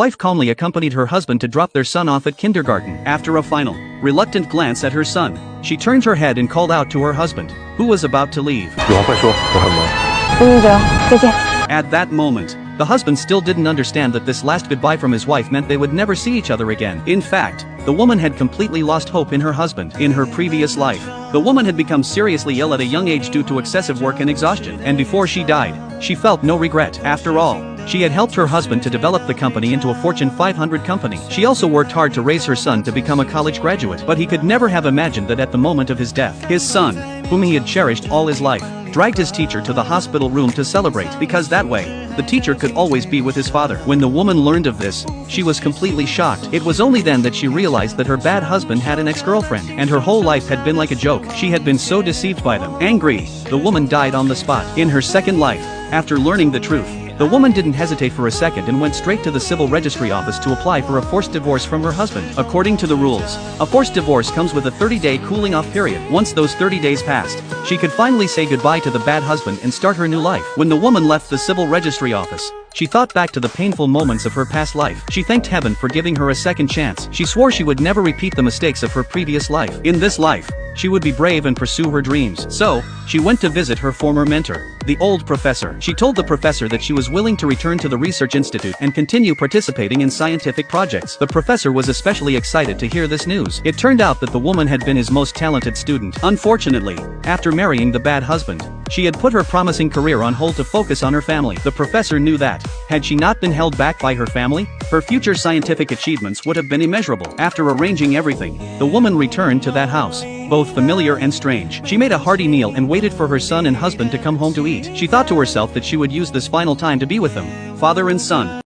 wife calmly accompanied her husband to drop their son off at kindergarten. After a final, reluctant glance at her son, she turned her head and called out to her husband, who was about to leave. 有话快说，我很忙。吴云哲，再见。 At that moment, the husband still didn't understand that this last goodbye from his wife meant they would never see each other again. In fact, the woman had completely lost hope in her husband. In her previous life, the woman had become seriously ill at a young age due to excessive work and exhaustion, and before she died, she felt no regret. After all, she had helped her husband to develop the company into a Fortune 500 company. She also worked hard to raise her son to become a college graduate, but he could never have imagined that at the moment of his death, his son, whom he had cherished all his life, dragged his teacher to the hospital room to celebrate, because that way, the teacher could always be with his father. When the woman learned of this, she was completely shocked. It was only then that she realized that her bad husband had an ex-girlfriend, and her whole life had been like a joke. She had been so deceived by them. Angry, the woman died on the spot. In her second life, after learning the truth, the woman didn't hesitate for a second and went straight to the civil registry office to apply for a forced divorce from her husband. According to the rules, a forced divorce comes with a 30-day cooling-off period. Once those 30 days passed, she could finally say goodbye to the bad husband and start her new life. When the woman left the civil registry office, she thought back to the painful moments of her past life. She thanked heaven for giving her a second chance. She swore she would never repeat the mistakes of her previous life. In this life, she would be brave and pursue her dreams. So, she went to visit her former mentor, the old professor. She told the professor that she was willing to return to the research institute and continue participating in scientific projects. The professor was especially excited to hear this news. It turned out that the woman had been his most talented student. Unfortunately, after marrying the bad husband, she had put her promising career on hold to focus on her family. The professor knew that, had she not been held back by her family, her future scientific achievements would have been immeasurable. After arranging everything, the woman returned to that house, both familiar and strange. She made a hearty meal and waited for her son and husband to come home to eat. She thought to herself that she would use this final time to be with them, father and son.